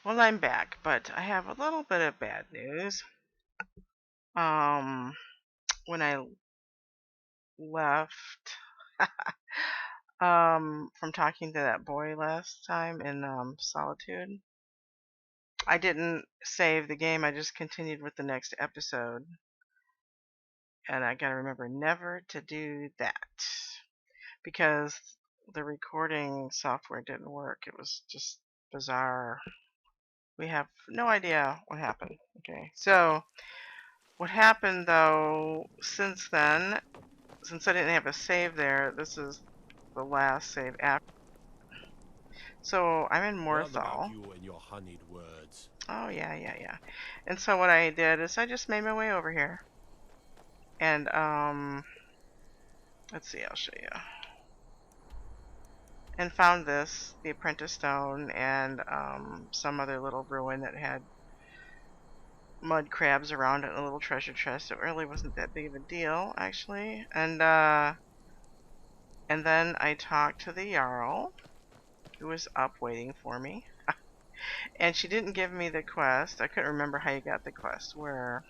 Well, I'm back, but I have a little bit of bad news. Um, when I left, from talking to that boy last time in Solitude, I didn't save the game. I just continued with the next episode, and I gotta remember never to do that because the recording software didn't work. It was just bizarre. We have no idea what happened. Okay, so what happened though since then, since I didn't have a save there, this is the last save after. So I'm in Forgotten about Morthal. you and your honeyed words. Oh yeah. And so what I did is I just made my way over here. And let's see, I'll show you. And found this, the Apprentice Stone, and some other little ruin that had mud crabs around it and a little treasure chest. It really wasn't that big of a deal, actually. And then I talked to the Jarl, who was up waiting for me. And she didn't give me the quest. I couldn't remember how you got the quest. Where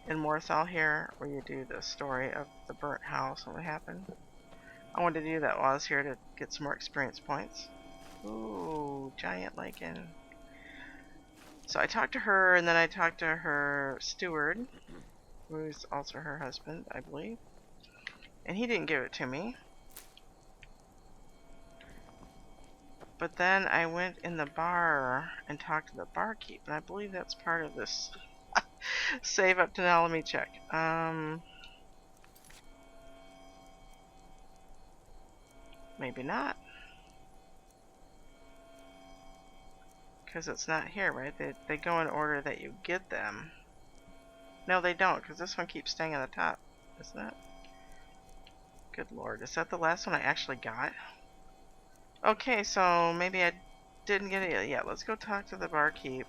in Morthal here, where you do the story of the burnt house and what happened. I wanted to do that while I was here to get some more experience points. Ooh, giant lichen. So I talked to her, and then I talked to her steward, who's also her husband, I believe. And he didn't give it to me. But then I went in the bar and talked to the barkeep, and I believe that's part of this save up to now. Let me check. Maybe not. Because it's not here, right? They go in order that you get them. No, they don't, because this one keeps staying on the top. Isn't it? Good lord. Is that the last one I actually got? Okay, so maybe I didn't get it yet. Let's go talk to the barkeep.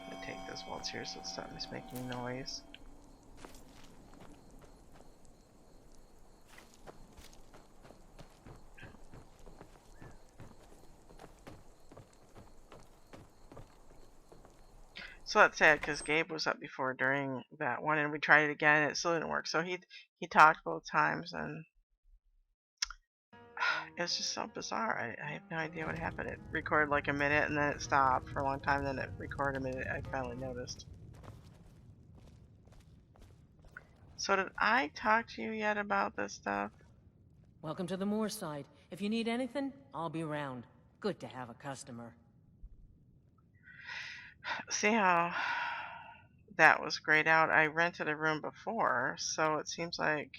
Let me take this while it's here so it stops making noise. So that's sad because Gabe was up before during that one, and we tried it again and it still didn't work. So he talked both times, and it's just so bizarre. I have no idea what happened. It recorded like a minute and then it stopped for a long time. Then it recorded a minute. I finally noticed. So did I talk to you yet about this stuff? Welcome to the Moorside. If you need anything, I'll be around. Good to have a customer. See how that was grayed out? I rented a room before, so it seems like...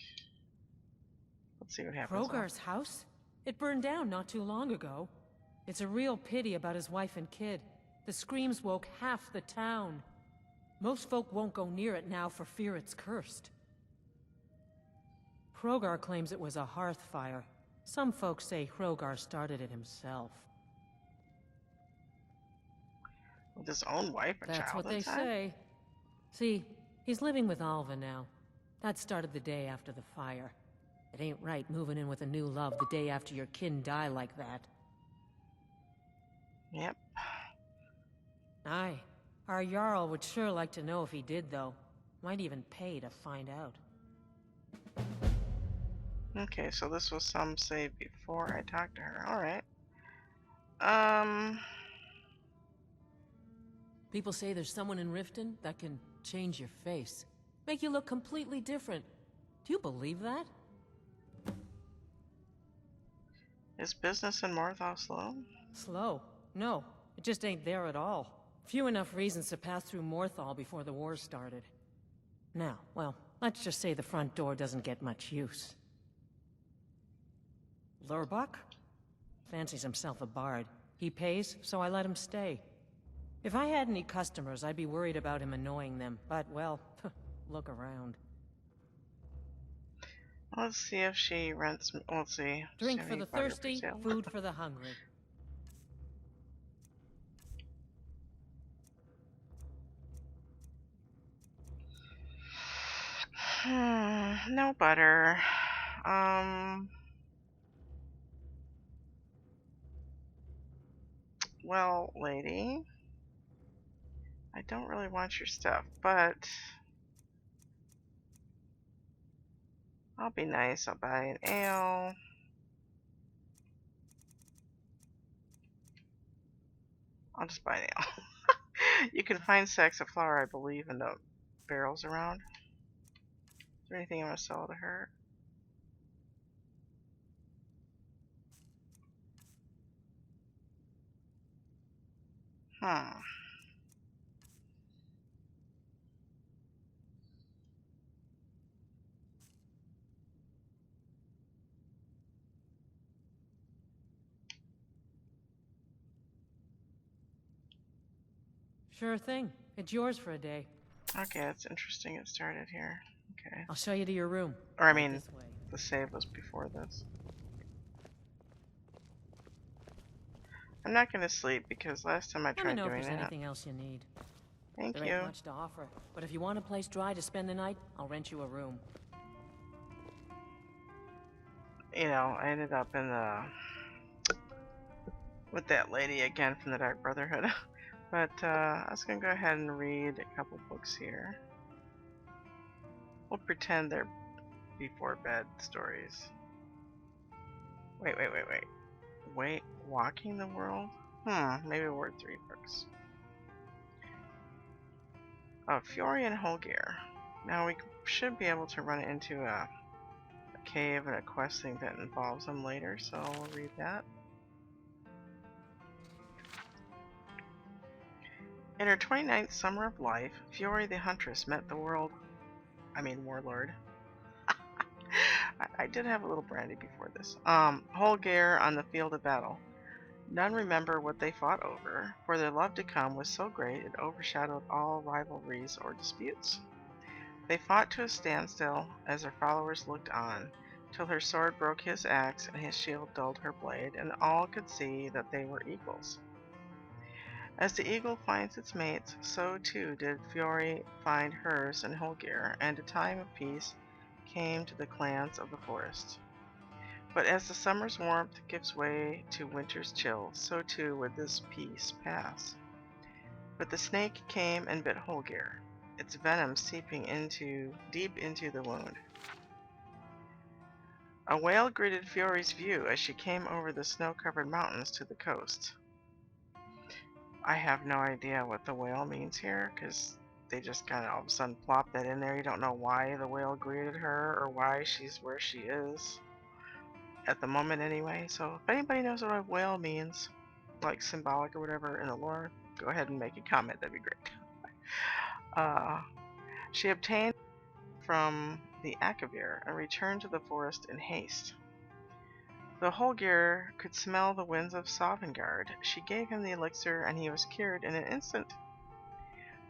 Let's see what happens now. Krogar's house? It burned down not too long ago. It's a real pity about his wife and kid. The screams woke half the town. Most folk won't go near it now for fear it's cursed. Krogar claims it was a hearth fire. Some folks say Krogar started it himself. With his own wife and That's child what they inside? say. See, he's living with Alva now. That started the day after the fire. It ain't right moving in with a new love the day after your kin die like that. Yep. Aye. Our Jarl would sure like to know if he did, though. Might even pay to find out. Okay, so this was some save before I talked to her. Alright. Um... People say there's someone in Riften that can change your face. Make you look completely different. Do you believe that? Is business in Morthal slow? Slow. No, it just ain't there at all. Few enough reasons to pass through Morthal before the war started. Now, well, let's just say the front door doesn't get much use. Lurbach? Fancies himself a bard. He pays, so I let him stay. If I had any customers, I'd be worried about him annoying them, but, well, look around. Let's see if she rents... Let's see. Drink for the thirsty, food for the hungry. No butter. Um... well, lady, I don't really want your stuff, but I'll be nice. I'll buy an ale. I'll just buy an ale. You can find sacks of flour, I believe, in the barrels around. Is there anything I want to sell to her? Hmm. Sure thing. It's yours for a day. Okay, that's interesting. It started here. Okay. I'll show you to your room. Or I Right mean, this way. the save was before this. I'm not going to sleep because last time I Let me tried know if doing there's that. anything else you need. Thank There you. ain't much to offer, but if you want a place dry to spend the night, I'll rent you a room. You know, I ended up in the with that lady again from the Dark Brotherhood. But I was gonna go ahead and read a couple books here. We'll pretend they're before bed stories. Wait. Walking the World? Maybe we'll read 3 books. Oh, Fiori and Holgeir. Now we should be able to run into a cave and a quest thing that involves them later, so we'll read that. In her 29th summer of life, Fiori the Huntress met the warlord. I did have a little brandy before this. Holgeir on the field of battle. None remember what they fought over, for their love to come was so great it overshadowed all rivalries or disputes. They fought to a standstill as their followers looked on, till her sword broke his axe and his shield dulled her blade, and all could see that they were equals. As the eagle finds its mates, so too did Fiori find hers in Holgeir, and a time of peace came to the clans of the forest. But as the summer's warmth gives way to winter's chill, so too would this peace pass. But the snake came and bit Holgeir, its venom seeping deep into the wound. A whale greeted Fiori's view as she came over the snow-covered mountains to the coast. I have no idea what the whale means here, because they just kind of all of a sudden plop that in there. You don't know why the whale greeted her or why she's where she is. At the moment anyway, so if anybody knows what a whale means, like symbolic or whatever in the lore, go ahead and make a comment, that'd be great. She obtained from the Akavir and returned to the forest in haste. Though Holgeir could smell the winds of Sovngarde, she gave him the elixir and he was cured in an instant.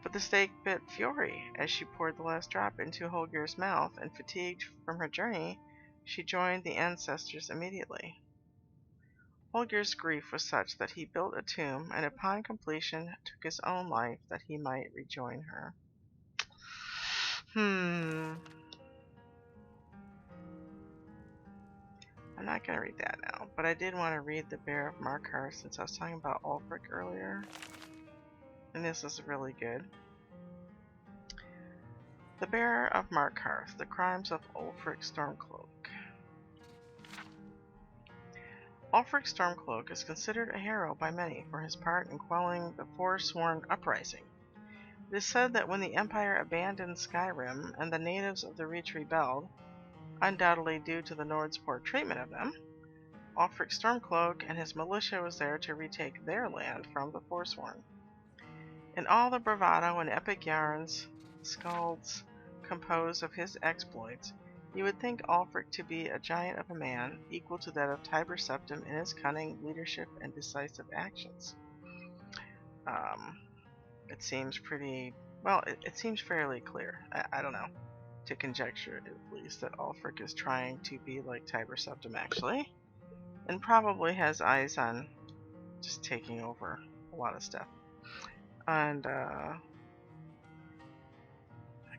But the snake bit Fiori as she poured the last drop into Holgeir's mouth, and fatigued from her journey, she joined the ancestors immediately. Holger's grief was such that he built a tomb, and upon completion took his own life that he might rejoin her. I'm not going to read that now, but I did want to read The Bear of Markarth since I was talking about Ulfric earlier, and this is really good. The Bear of Markarth, The Crimes of Ulfric Stormcloak. Ulfric Stormcloak is considered a hero by many for his part in quelling the Forsworn uprising. It is said that when the Empire abandoned Skyrim and the natives of the Reach rebelled, undoubtedly due to the Nords' poor treatment of them, Ulfric Stormcloak and his militia was there to retake their land from the Forsworn. In all the bravado and epic yarns skalds compose of his exploits, you would think Ulfric to be a giant of a man, equal to that of Tiber Septim in his cunning, leadership, and decisive actions. It seems it seems fairly clear, I don't know, to conjecture at least, that Ulfric is trying to be like Tiber Septim actually, and probably has eyes on just taking over a lot of stuff. And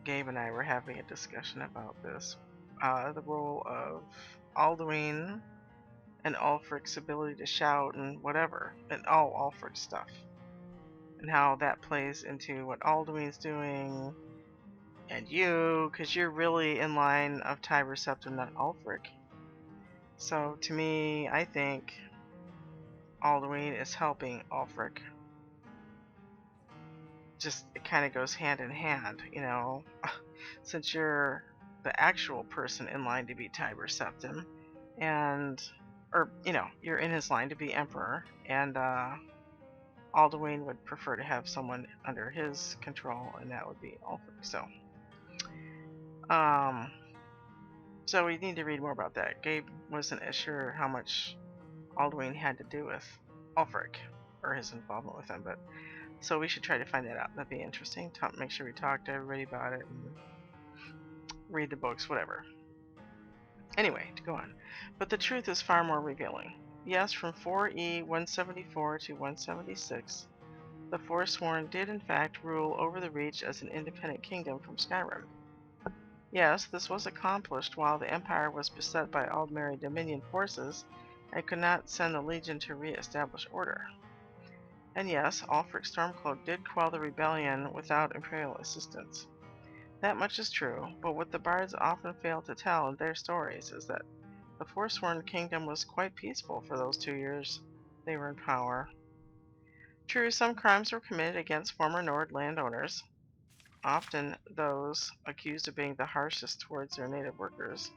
Gabe and I were having a discussion about this. The role of Alduin and Ulfric's ability to shout and whatever, and all Ulfric stuff, and how that plays into what Alduin's doing, and you, because you're really in line of Tiber Septim, not Ulfric. So to me, I think Alduin is helping Ulfric. Just, it kind of goes hand in hand, you know, since you're the actual person in line to be Tiber Septim, and, or, you know, you're in his line to be Emperor, and Alduin would prefer to have someone under his control, and that would be Ulfric. So we need to read more about that. Gabe wasn't as sure how much Alduin had to do with Ulfric, or his involvement with him, but so we should try to find that out. That'd be interesting. Make sure we talk to everybody about it and read the books, whatever. Anyway, to go on. But the truth is far more revealing. Yes, from 4E 174 to 176, the Forsworn did in fact rule over the Reach as an independent kingdom from Skyrim. Yes, this was accomplished while the Empire was beset by Aldmeri Dominion forces and could not send the Legion to re-establish order. And yes, Ulfric Stormcloak did quell the rebellion without Imperial assistance. That much is true, but what the bards often fail to tell in their stories is that the Forsworn Kingdom was quite peaceful for those 2 years they were in power. True, some crimes were committed against former Nord landowners, often those accused of being the harshest towards their native workers.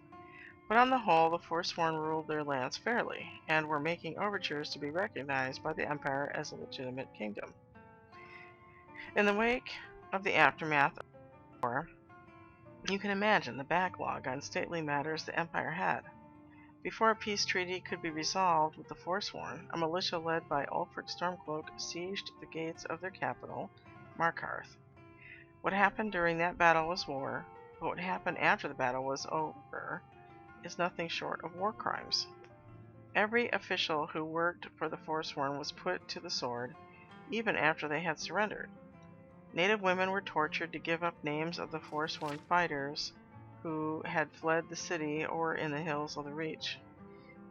But on the whole, the Forsworn ruled their lands fairly, and were making overtures to be recognized by the Empire as a legitimate kingdom. In the wake of the aftermath of the war, you can imagine the backlog on stately matters the Empire had. Before a peace treaty could be resolved with the Forsworn, a militia led by Ulfric Stormcloak sieged the gates of their capital, Markarth. What happened during that battle was war, but what happened after the battle was over is nothing short of war crimes. Every official who worked for the Forsworn was put to the sword, even after they had surrendered. Native women were tortured to give up names of the Forsworn fighters who had fled the city or in the hills of the Reach.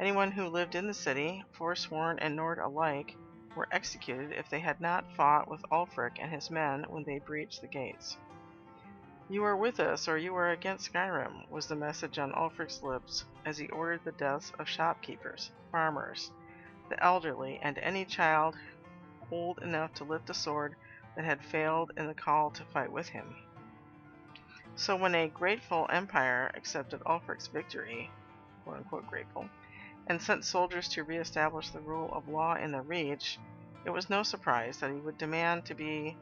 Anyone who lived in the city, Forsworn and Nord alike, were executed if they had not fought with Ulfric and his men when they breached the gates. "You are with us, or you are against Skyrim," was the message on Ulfric's lips as he ordered the deaths of shopkeepers, farmers, the elderly, and any child old enough to lift a sword that had failed in the call to fight with him. So when a grateful empire accepted Ulfric's victory, quote-unquote grateful, and sent soldiers to re-establish the rule of law in the Reach, it was no surprise that he would demand to be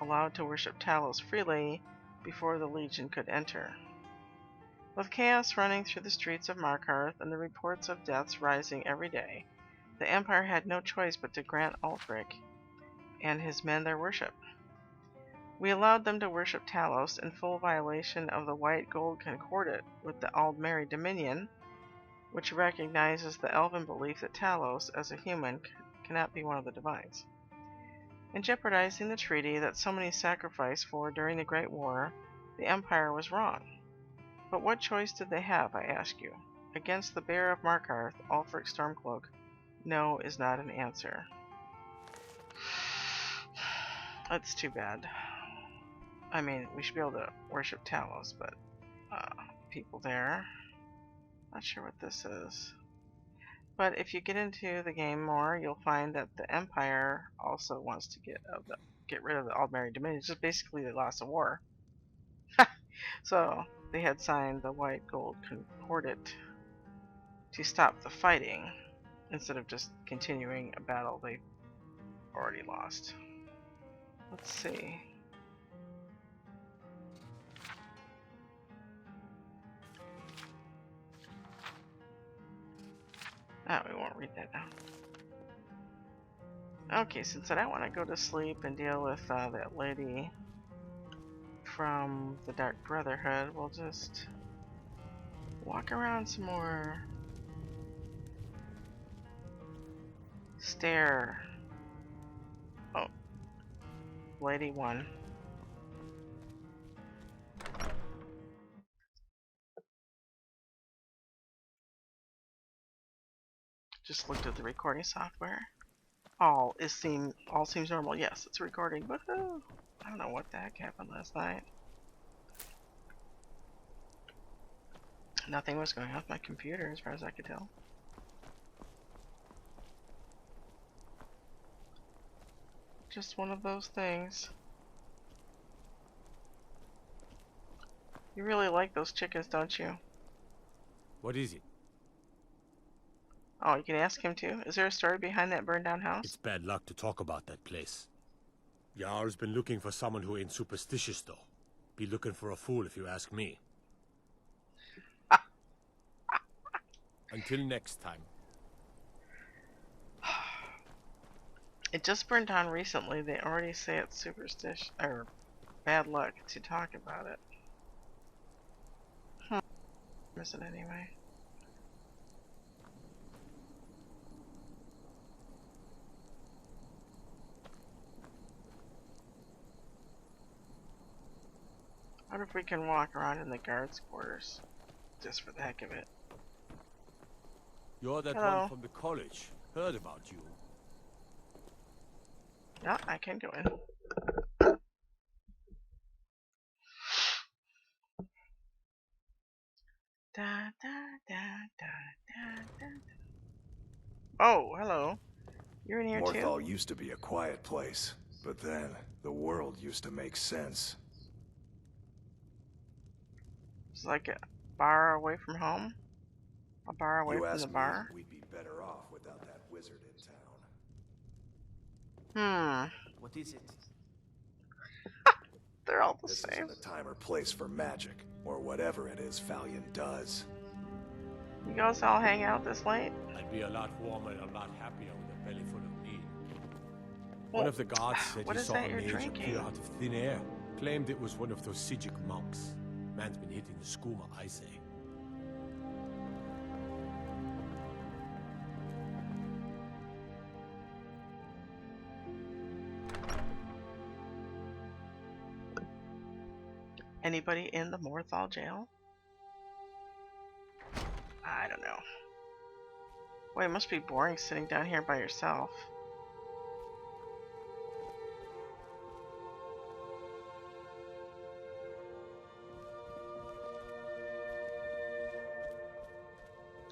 allowed to worship Talos freely before the Legion could enter. With chaos running through the streets of Markarth and the reports of deaths rising every day, the Empire had no choice but to grant Ulfric and his men their worship. "We allowed them to worship Talos in full violation of the White Gold Concordat with the Aldmeri Dominion, which recognizes the elven belief that Talos, as a human, cannot be one of the divines. In jeopardizing the treaty that so many sacrificed for during the Great War, the Empire was wrong. But what choice did they have, I ask you? Against the Bear of Markarth, Ulfric Stormcloak, no is not an answer." That's too bad. I mean, we should be able to worship Talos, but people there. Not sure what this is. But if you get into the game more, you'll find that the Empire also wants to get rid of the Aldmeri Dominion. Just basically they lost a war. So they had signed the White Gold Concordat to stop the fighting instead of just continuing a battle they already lost. Let's see. We won't read that now. Okay, since I don't want to go to sleep and deal with that lady from the Dark Brotherhood, we'll just walk around some more. Stare. Oh. Lady 1. Just looked at the recording software. All seems normal. Yes, it's recording. Woohoo! I don't know what the heck happened last night. Nothing was going on with my computer as far as I could tell. Just one of those things. You really like those chickens, don't you? What is it? Oh, you can ask him too. Is there a story behind that burned down house? It's bad luck to talk about that place. Jarl's been looking for someone who ain't superstitious, though. Be looking for a fool if you ask me. Until next time. It just burned down recently. They already say it's superstition or bad luck to talk about it. Miss it anyway. What if we can walk around in the guards' quarters? Just for the heck of it. You're that Hello. one from the college. Heard about you. Yeah, I can go in. Da, da, da, da, da, da. Oh, hello. You're in here too? Morthal used to be a quiet place, but then the world used to make sense. It's like a bar away from home? A bar away You from the ask me, bar? we'd be better off without that wizard in town. What is it? They're all the This same. isn't the time or place for magic, or whatever it is Valiant does. You guys all hang out this late? I'd be a lot warmer and a lot happier with a belly full of meat. Well, One of the guards said what he is saw that a you're mage drinking? appear out of thin air. Claimed it was one of those Sijic monks. Man's been hitting the skooma, I say. Anybody in the Morthal jail? I don't know. Boy, it must be boring sitting down here by yourself.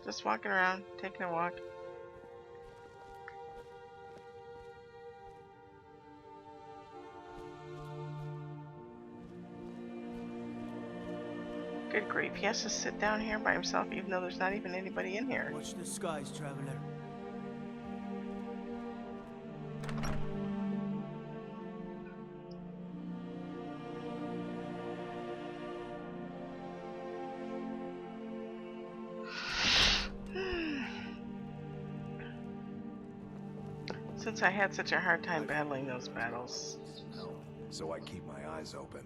Just walking around, taking a walk. Good grief, he has to sit down here by himself even though there's not even anybody in here. Watch the skies, traveler. Since I had such a hard time battling those battles. So I keep my eyes open.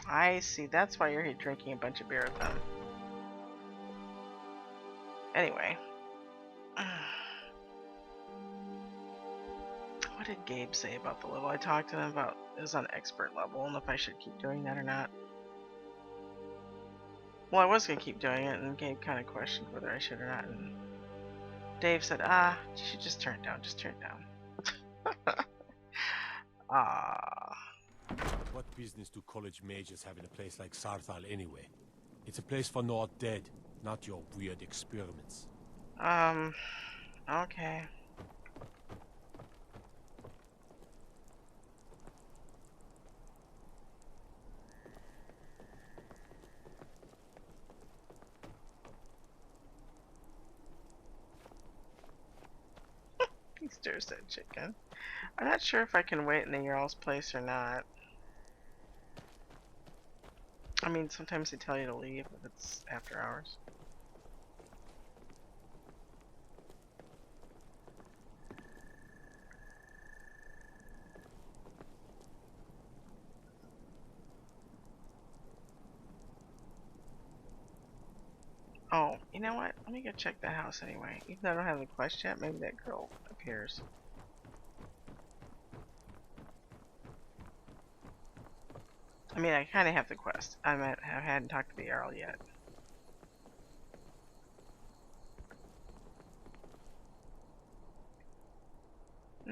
I see, that's why you're here drinking a bunch of beer with them. Anyway. What did Gabe say about the level? I talked to him about it was on expert level and if I should keep doing that or not. Well, I was going to keep doing it and Gabe kind of questioned whether I should or not. And Dave said, you should just turn it down, just turn it down. What business do college mages have in a place like Sarthal anyway? It's a place for not dead, not your weird experiments. Okay. He stirs that chicken. I'm not sure if I can wait in the Jarl's place or not. I mean, sometimes they tell you to leave if it's after hours. Oh, you know what? Let me go check the house anyway. Even though I don't have the quest yet, maybe that girl appears. I mean, I kind of have the quest. I hadn't talked to the Jarl yet.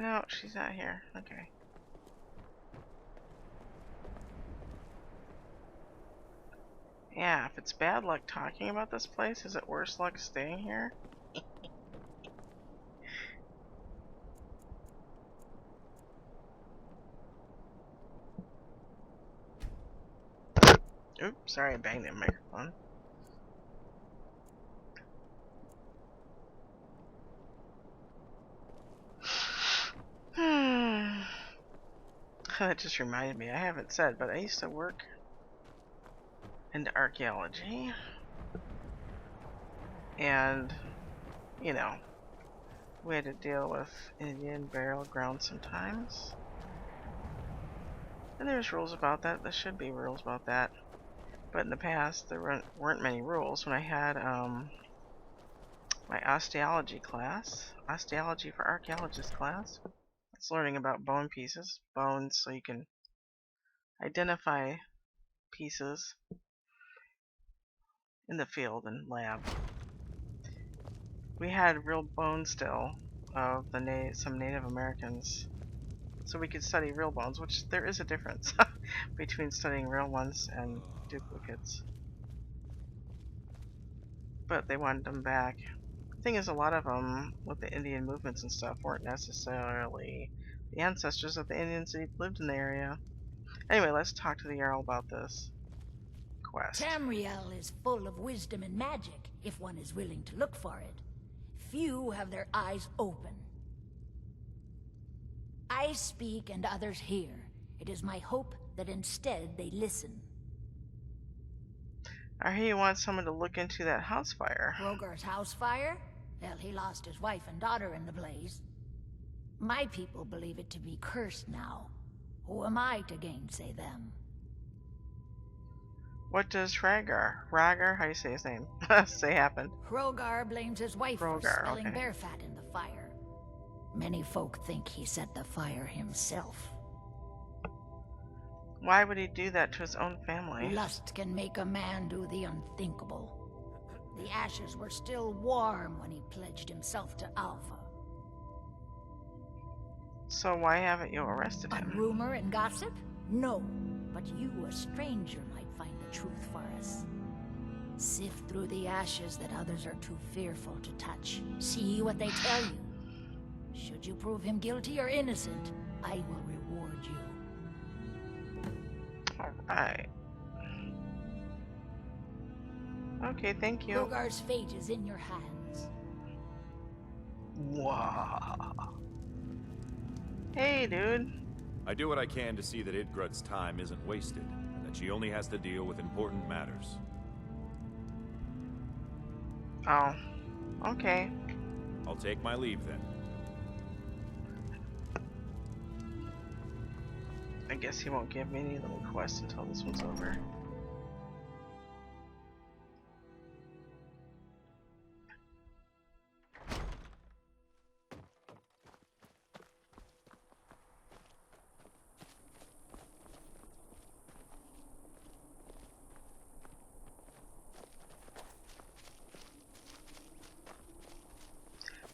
No, she's not here. Okay. Yeah, if it's bad luck talking about this place, is it worse luck staying here? Oops, sorry I banged the microphone. That just reminded me, I haven't said, but I used to work in archaeology. And, you know, we had to deal with Indian burial grounds sometimes. And there's rules about that. There should be rules about that. But in the past, there weren't many rules. When I had my osteology class, osteology for archaeologists class, it's learning about bone pieces, bones, so you can identify pieces in the field and lab. We had real bones still of some Native Americans, so we could study real bones, which there is a difference between studying real ones and duplicates. But they wanted them back. The thing is, a lot of them, with the Indian movements and stuff, weren't necessarily the ancestors of the Indians that lived in the area. Anyway, let's talk to the Jarl about this quest. Tamriel is full of wisdom and magic, if one is willing to look for it. Few have their eyes open. I speak and others hear. It is my hope that instead they listen. I hear you want someone to look into that house fire. Rogar's house fire? Well, he lost his wife and daughter in the blaze. My people believe it to be cursed now. Who am I to gainsay them? What does Ragar, how do you say his name, say happened? Rogar blames his wife for Rogar, spilling okay. bear fat in the fire. Many folk think he set the fire himself. Why would he do that to his own family? Lust can make a man do the unthinkable. The ashes were still warm when he pledged himself to Alpha. So why haven't you arrested On him? rumor and gossip? No, but you, a stranger, might find the truth for us. Sift through the ashes that others are too fearful to touch. See what they tell you. Should you prove him guilty or innocent, I will reward you. Alright. Okay, thank you. Rogar's fate is in your hands. Wow. Hey, dude. I do what I can to see that Idgrud's time isn't wasted, and that she only has to deal with important matters. Oh. Okay. I'll take my leave then. I guess he won't give me any little quests until this one's over.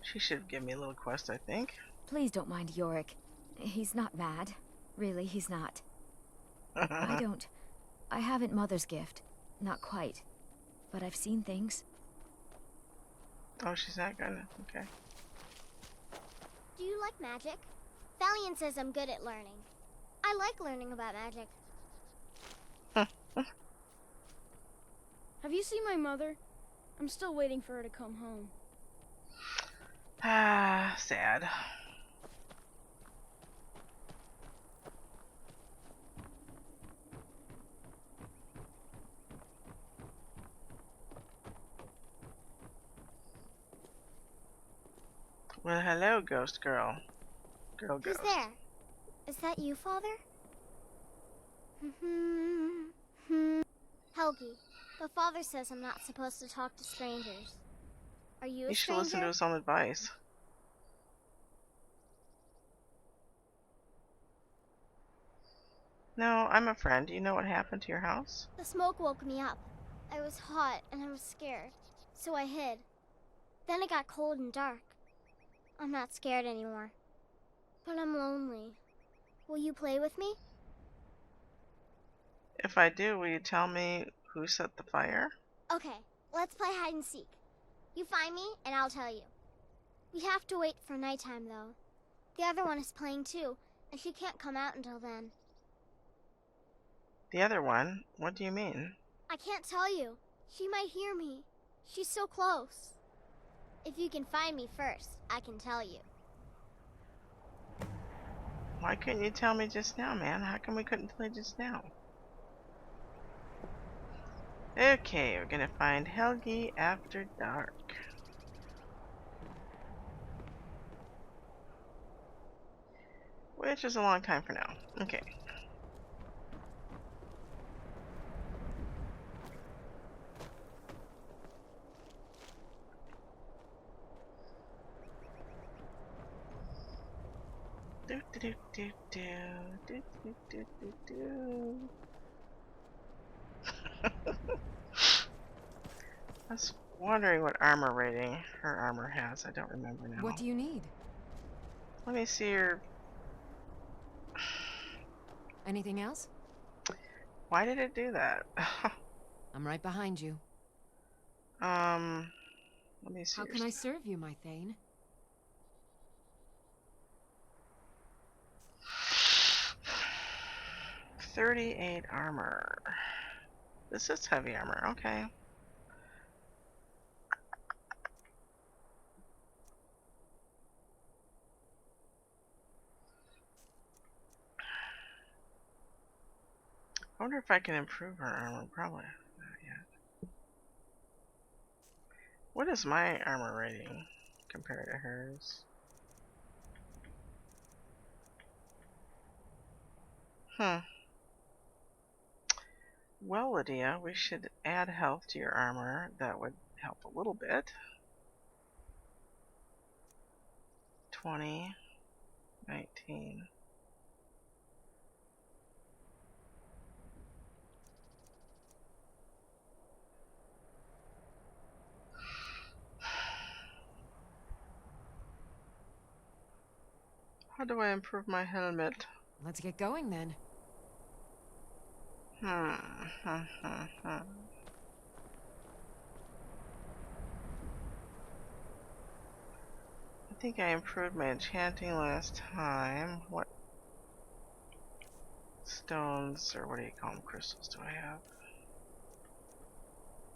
She should give me a little quest, I think. Please don't mind Yorick. He's not mad. Really, he's not. I haven't Mother's gift. Not quite. But I've seen things. Oh, she's not gonna. Okay. Do you like magic? Valiant says I'm good at learning. I like learning about magic. Have you seen my mother? I'm still waiting for her to come home. Ah, sad. Well, hello, ghost girl. Girl Who's ghost. there? Is that you, Father? Helgi, the Father says I'm not supposed to talk to strangers. Are you a You should stranger? listen to his own advice. No, I'm a friend. Do you know what happened to your house? The smoke woke me up. I was hot and I was scared, so I hid. Then it got cold and dark. I'm not scared anymore. But I'm lonely. Will you play with me? If I do, will you tell me who set the fire? Okay, let's play hide and seek. You find me, and I'll tell you. We have to wait for nighttime, though. The other one is playing too, and she can't come out until then. The other one? What do you mean? I can't tell you. She might hear me. She's so close. If you can find me first, I can tell you. Why couldn't you tell me just now, man? How come we couldn't play just now? Okay, we're gonna find Helgi after dark. Which is a long time for now. Okay. Do do do do do do do do do. I was wondering what armor rating her armor has. I don't remember now. What do you need? Let me see her. Anything else? Why did it do that? I'm right behind you. Let me see. How can I serve you, my Thane? 38 armor. This is heavy armor, okay. I wonder if I can improve her armor. Probably not yet. What is my armor rating compared to hers? Well, Lydia, we should add health to your armor. That would help a little bit. 20, 19. How do I improve my helmet? Let's get going then. I think I improved my enchanting last time. What stones, or what do you call them, crystals do I have?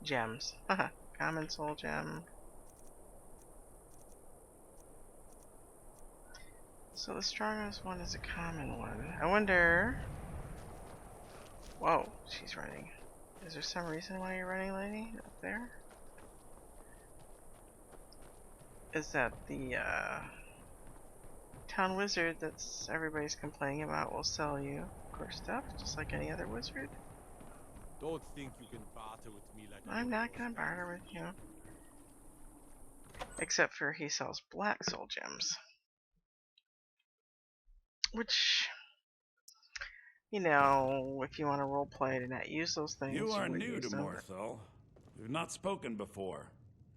Gems. Common soul gem. So the strongest one is a common one. I wonder... Whoa, she's running. Is there some reason why you're running, lady? Up there? Is that the town wizard that's everybody's complaining about will sell you core stuff, just like any other wizard? Don't think you can barter with me like I'm not gonna barter with you. Except for he sells black soul gems. Which, you know, if you want to roleplay to not use those things, You are would new use to them. Morthal. We've not spoken before.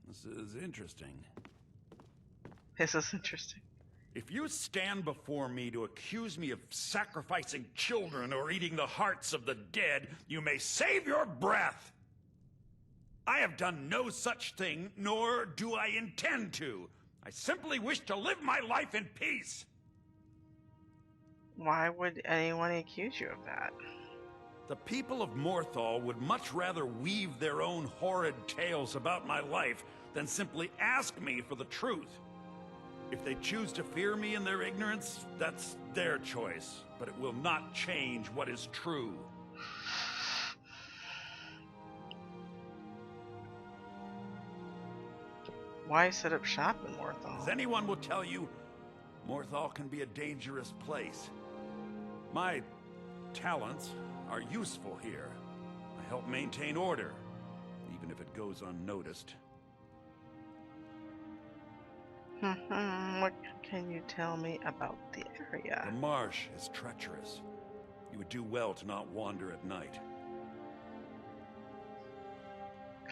This is interesting. This is interesting. If you stand before me to accuse me of sacrificing children or eating the hearts of the dead, you may save your breath. I have done no such thing, nor do I intend to. I simply wish to live my life in peace. Why would anyone accuse you of that? The people of Morthal would much rather weave their own horrid tales about my life than simply ask me for the truth. If they choose to fear me in their ignorance, that's their choice, but it will not change what is true. Why set up shop in Morthal? As anyone will tell you, Morthal can be a dangerous place. My talents are useful here. I help maintain order, even if it goes unnoticed. What can you tell me about the area? The marsh is treacherous. You would do well to not wander at night.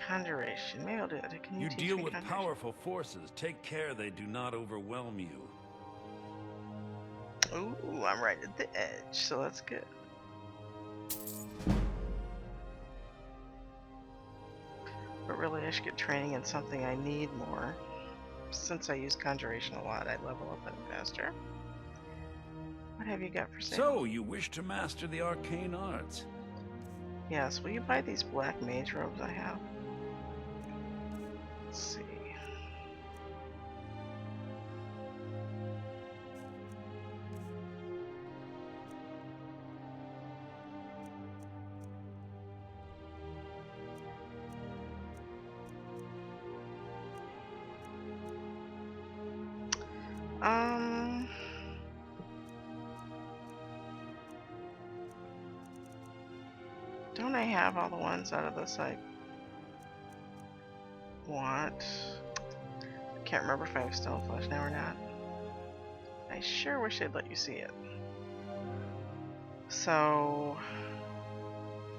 Conjuration. Maybe I'll do that. Can you teach deal me with conjuration? powerful forces. Take care they do not overwhelm you. Ooh, I'm right at the edge, so that's good. But really, I should get training in something I need more. Since I use conjuration a lot, I level up and faster. What have you got for sale? So, you wish to master the arcane arts? Yes, will you buy these black mage robes I have? Let's see. Don't I have all the ones out of this I want? I can't remember if I have stone flesh now or not. I sure wish they'd let you see it. So,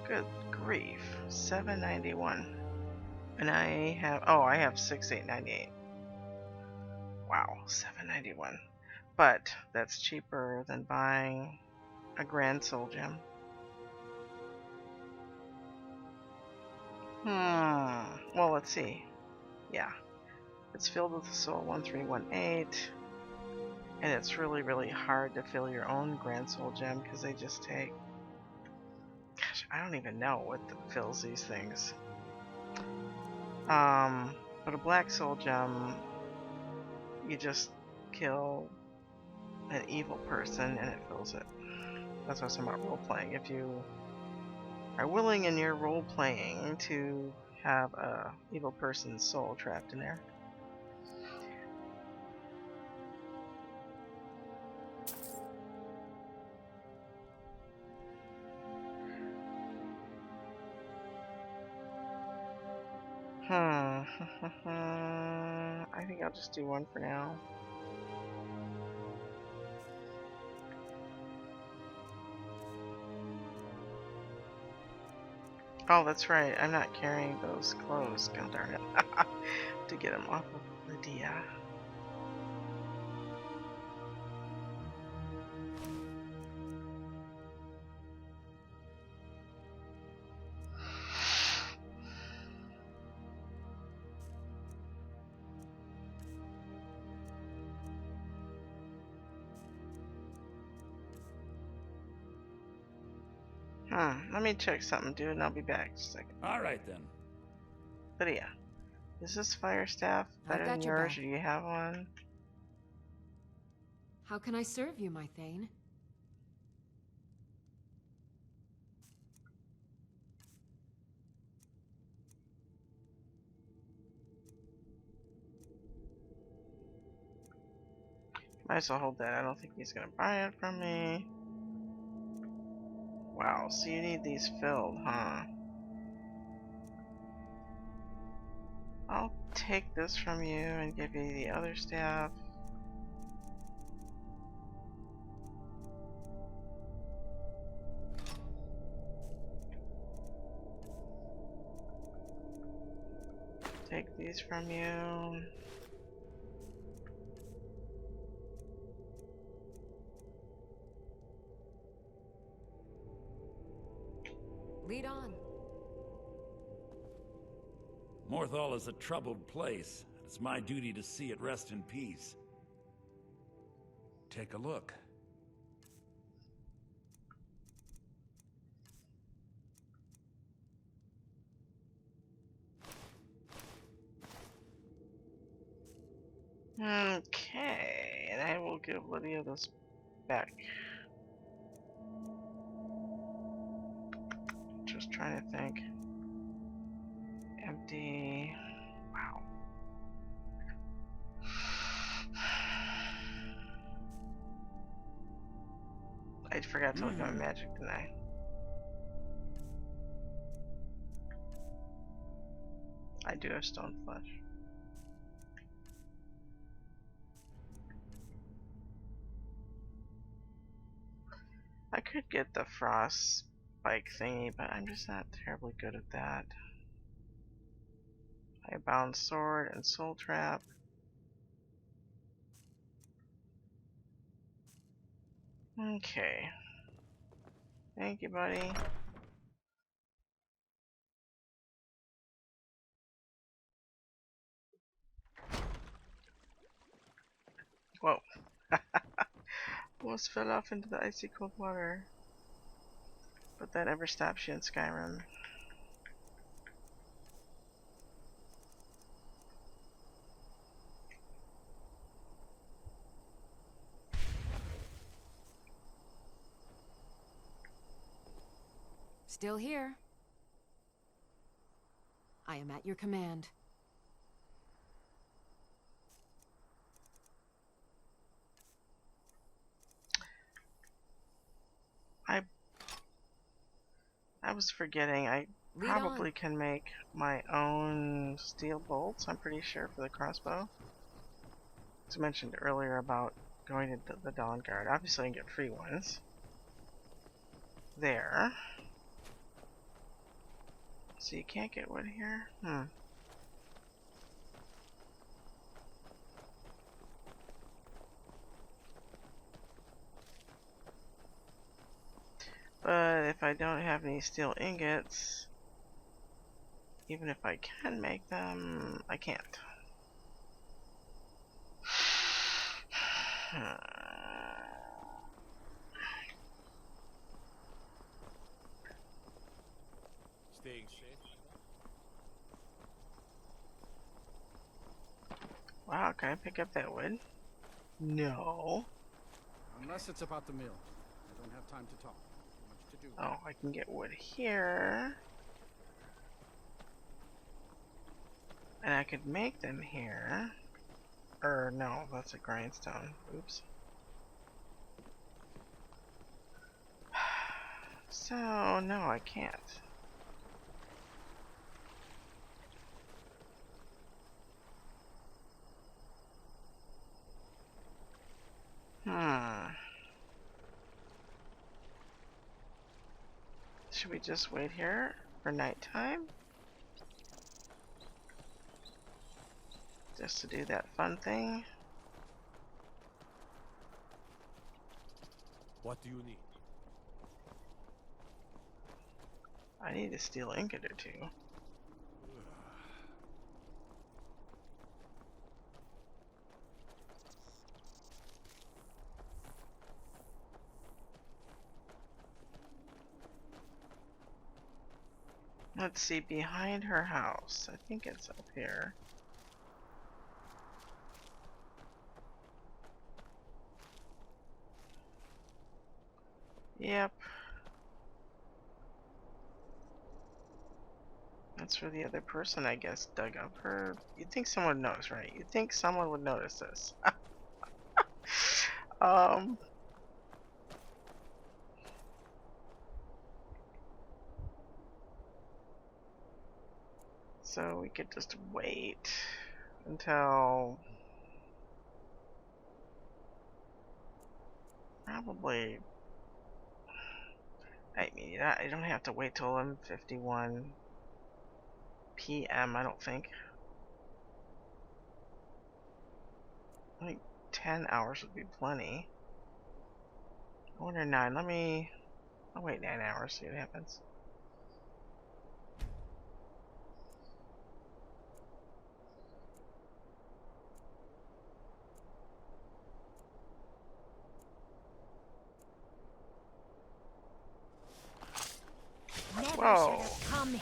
good grief, $7.91, and I have 6,898. Wow, $7.91. But that's cheaper than buying a Grand Soul Gem. Well, let's see. Yeah, it's filled with soul 1318, and it's really, really hard to fill your own Grand Soul Gem because they just take. Gosh, I don't even know what fills these things. But a Black Soul Gem, you just kill an evil person and it fills it. That's what I'm about role playing. If you are willing in your role playing to have a evil person's soul trapped in there. I think I'll just do one for now. Oh, that's right. I'm not carrying those clothes. God darn it. To get them off of Lydia. Let me check something, dude, and I'll be back just a second. Alright then. Lydia, is this fire staff better than yours, or do you have one? How can I serve you, my Thane? Might as well hold that. I don't think he's gonna buy it from me. Wow, so you need these filled, huh? I'll take this from you and give you the other staff. Take these from you. Lead on. Morthal is a troubled place. It's my duty to see it rest in peace. Take a look. Okay, and I will give Lydia this back. Just trying to think. Empty. Wow. I forgot to look at my magic, didn't I? I do have stone flesh. I could get the frost spike thingy, but I'm just not terribly good at that. I bound sword and soul trap. Okay. Thank you, buddy. Whoa. Almost fell off into the icy cold water. But that never stops you in Skyrim. Still here. I am at your command. I was forgetting, I Lead probably on. can make my own steel bolts, I'm pretty sure, for the crossbow. As mentioned earlier about going to the Dawn Guard. Obviously I can get free ones. There. So you can't get wood here? But if I don't have any steel ingots, even if I can make them, I can't. Staying safe. Wow, can I pick up that wood? No. Unless it's about the mill. I don't have time to talk. Much to do. Oh, I can get wood here. And I could make them here. Or no, that's a grindstone. Oops. So, no, I can't. Should we just wait here for nighttime? Just to do that fun thing? What do you need? I need a steel ingot or two. Let's see, behind her house. I think it's up here. Yep. That's where the other person, I guess, dug up her. You'd think someone knows, right? You'd think someone would notice this. So we could just wait until probably. I mean, I don't have to wait till 11:51 p.m. I don't think. I think 10 hours would be plenty. I wonder 9. I'll wait 9 hours, see what happens. Never Whoa. should have come here.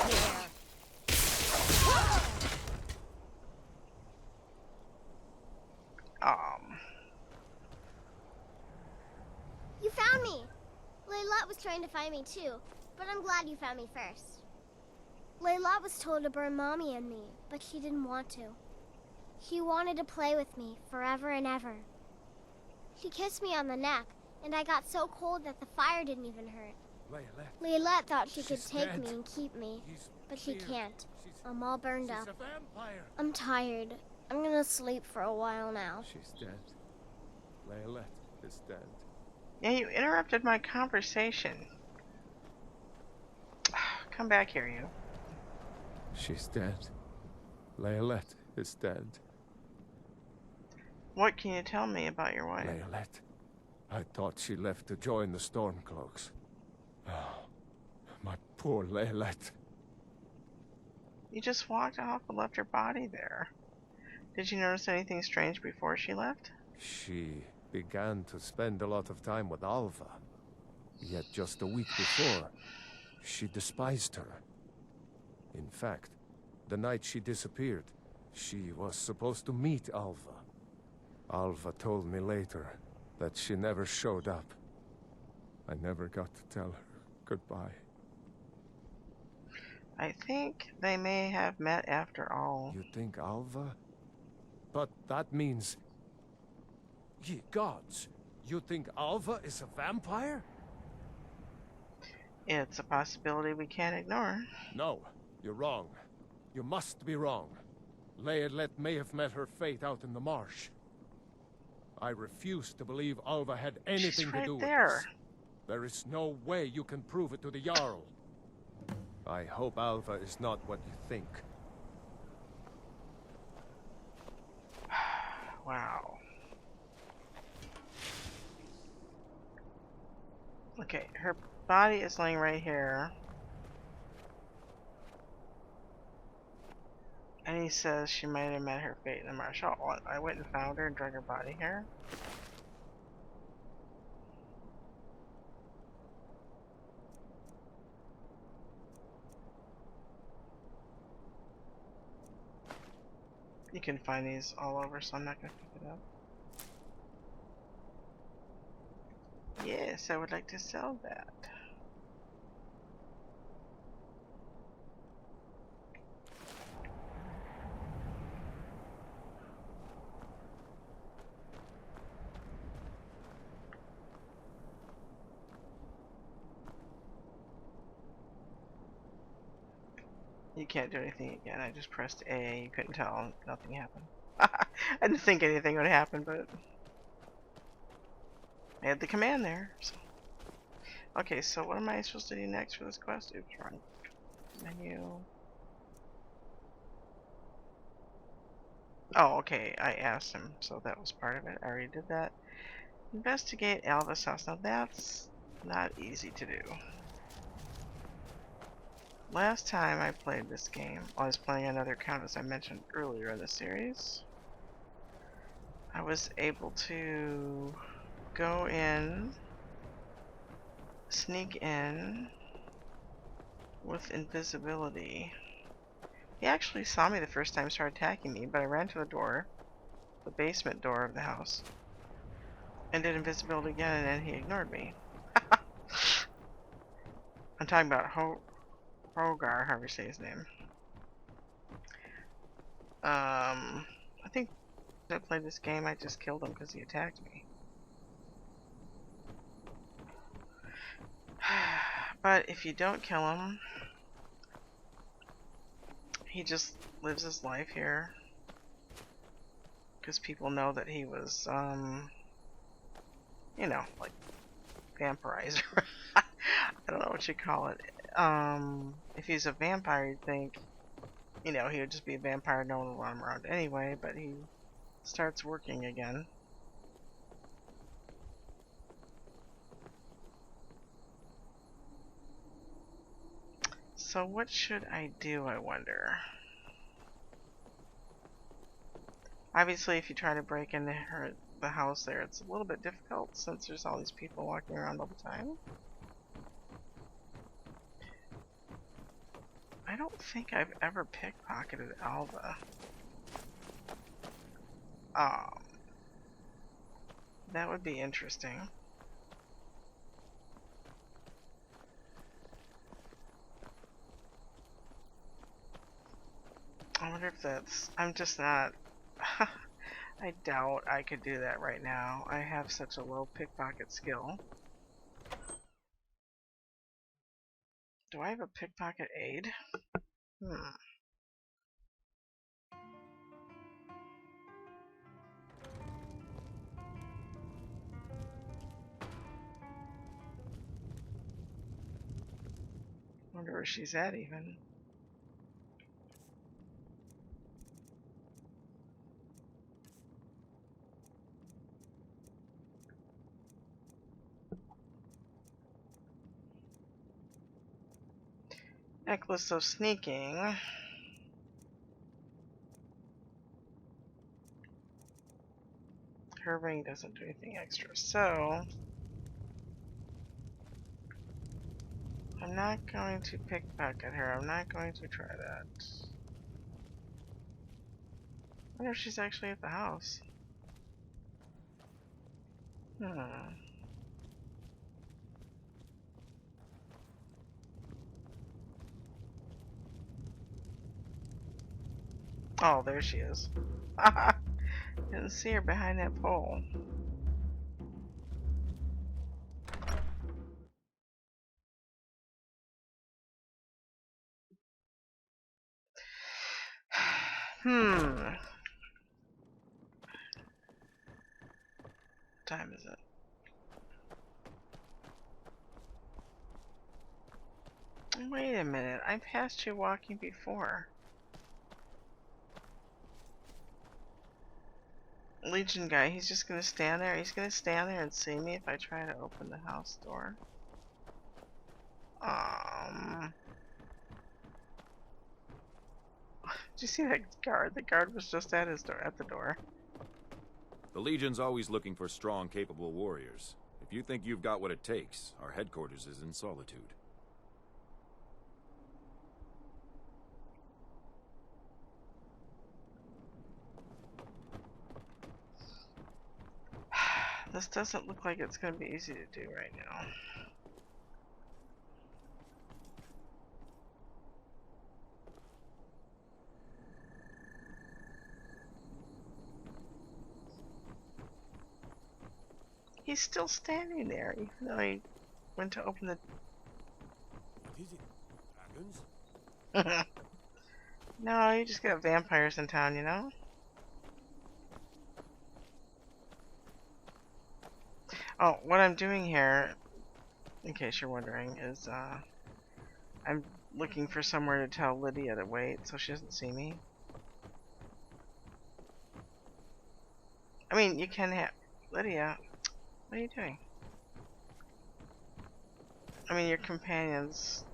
You found me! Layla was trying to find me too, but I'm glad you found me first. Layla was told to burn Mommy and me, but she didn't want to. She wanted to play with me forever and ever. She kissed me on the neck, and I got so cold that the fire didn't even hurt. Layla thought she could take me and keep me, but she can't. I'm all burned up. I'm tired. I'm gonna sleep for a while now. She's dead. Layla is dead. Yeah, you interrupted my conversation. Come back here, you. She's dead. Layla is dead. What can you tell me about your wife? Layla I thought she left to join the Stormcloaks. Oh, my poor Leylette. You just walked off and left her body there. Did you notice anything strange before she left? She began to spend a lot of time with Alva. Yet just a week before, she despised her. In fact, the night she disappeared, she was supposed to meet Alva. Alva told me later that she never showed up. I never got to tell her goodbye. I think they may have met after all. You think Alva? But that means... Ye gods! You think Alva is a vampire? It's a possibility we can't ignore. No, you're wrong. You must be wrong. Leylette may have met her fate out in the marsh. I refuse to believe Alva had anything to do with this. There is no way you can prove it to the Jarl. I hope Alva is not what you think. Wow. Okay, her body is laying right here. And he says she might have met her fate in the marsh. Oh, I went and found her and dragged her body here. You can find these all over, so I'm not going to pick it up. Yes, I would like to sell that. You can't do anything again. I just pressed A. You couldn't tell. Nothing happened. I didn't think anything would happen, but I had the command there. So. Okay, so what am I supposed to do next for this quest? Oops, wrong menu. Oh, okay. I asked him, so that was part of it. I already did that. Investigate Alva's house. Now that's not easy to do. Last time I played this game, I was playing another account as I mentioned earlier in the series. I was able to go in, sneak in with invisibility. He actually saw me the first time, started attacking me, but I ran to the door, the basement door of the house, and did invisibility again, and then he ignored me. I'm talking about Rogar, however you say his name. I think when I played this game, I just killed him because he attacked me. But if you don't kill him, he just lives his life here. Because people know that he was, you know, like, vampirizer. I don't know what you call it. If he's a vampire, you'd think, you know, he would just be a vampire, no one would want him around anyway, but he starts working again. So what should I do, I wonder? Obviously, if you try to break into the house there, it's a little bit difficult since there's all these people walking around all the time. I don't think I've ever pickpocketed Alva. That would be interesting. I wonder if that's... I'm just not... I doubt I could do that right now. I have such a low pickpocket skill. Do I have a pickpocket aid? Wonder where she's at even. Necklace of sneaking. Her ring doesn't do anything extra, so I'm not going to pickpocket her. I'm not going to try that. I wonder if she's actually at the house. Oh, there she is. Didn't see her behind that pole. What time is it? Wait a minute, I passed you walking before. Legion guy, he's just gonna stand there. He's gonna stand there and see me if I try to open the house door. Did you see that guard? The guard was just at his door, at the door. The Legion's always looking for strong, capable warriors. If you think you've got what it takes, our headquarters is in Solitude. This doesn't look like it's going to be easy to do right now. He's still standing there, even though he went to open the... What is it? Dragons? No, you just got vampires in town, you know? Oh, what I'm doing here, in case you're wondering, is I'm looking for somewhere to tell Lydia to wait so she doesn't see me. I mean, you can have... Lydia, what are you doing? I mean, your companions...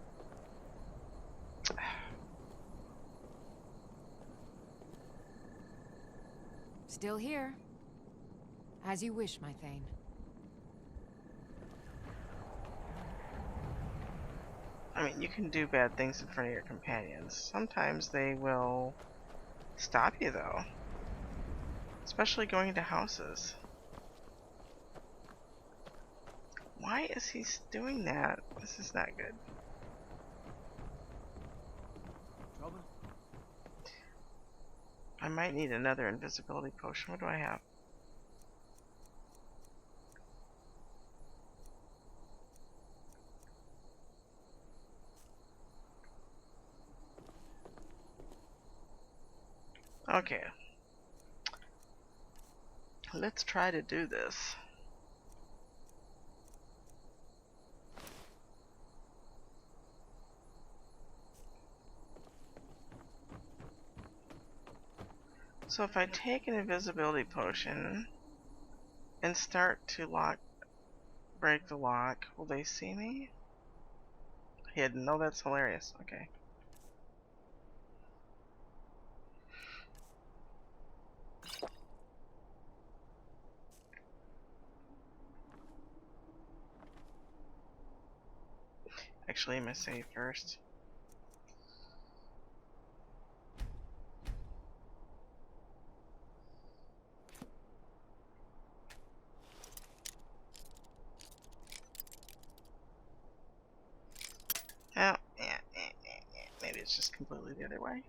Still here. As you wish, my Thane. I mean, you can do bad things in front of your companions. Sometimes they will stop you, though. Especially going to houses. Why is he doing that? This is not good. Trouble? I might need another invisibility potion. What do I have? Okay. Let's try to do this. So if I take an invisibility potion and start to break the lock, will they see me? Hidden. No, that's hilarious. Okay. Actually, I'm gonna save first. Oh, maybe it's just completely the other way.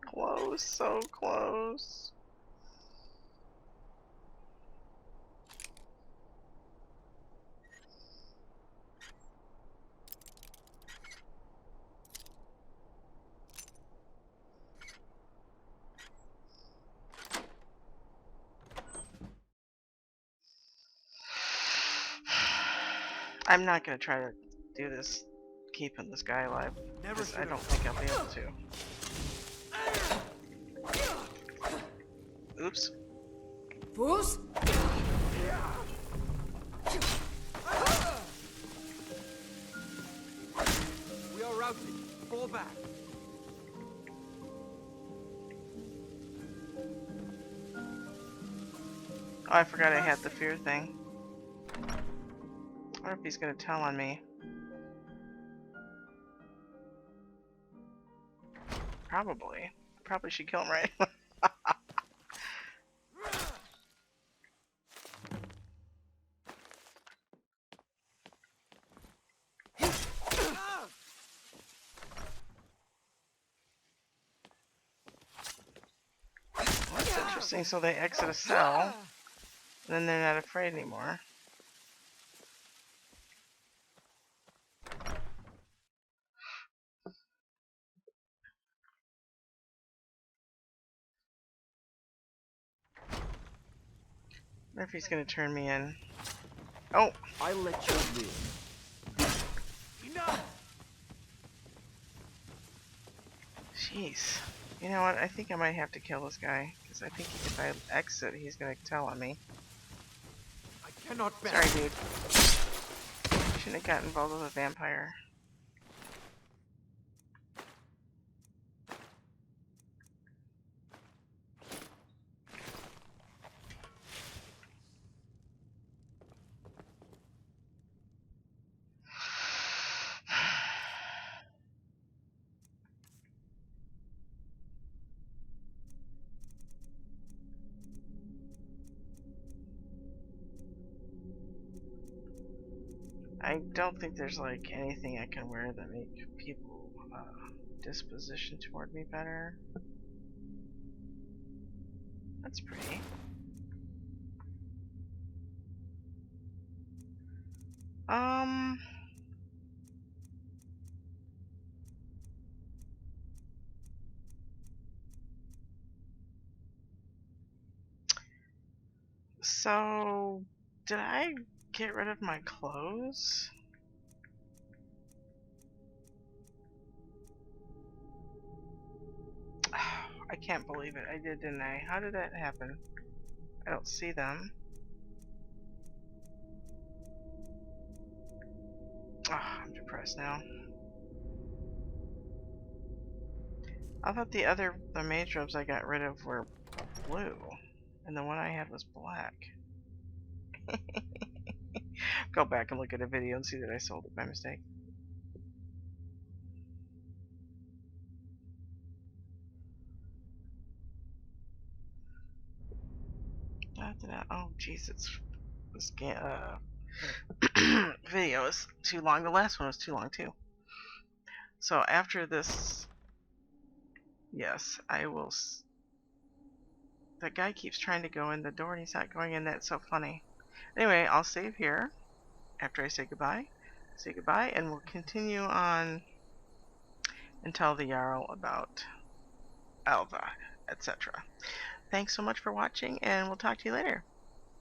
Close, so close. I'm not gonna try to do this keeping this guy alive, because I don't think I'll be able to. Oops. Fools? We are routed. Fall back. Oh, I forgot I had the fear thing. I wonder if he's gonna tell on me. Probably. Probably should kill him, right? That's interesting. So they exit a cell, and then they're not afraid anymore. I wonder if he's gonna turn me in. Oh! I'll let you live. Enough! Jeez. You know what? I think I might have to kill this guy. Because I think if I exit, he's gonna tell on me. I cannot bear. Sorry, dude. Shouldn't have gotten involved with a vampire. I don't think there's like anything I can wear that make people disposition toward me better. That's pretty. So did I get rid of my clothes? I can't believe it. I did, didn't I? How did that happen? I don't see them. I'm depressed now. I thought the mage robes I got rid of were blue, and the one I had was black. Go back and look at a video and see that I sold it by mistake. Oh, jeez, this video is too long. The last one was too long too. So after this, yes, I will. That guy keeps trying to go in the door and he's not going in. That's so funny. Anyway, I'll save here after I say goodbye. Say goodbye, and we'll continue on and tell the Jarl about Alva, etc. Thanks so much for watching, and we'll talk to you later.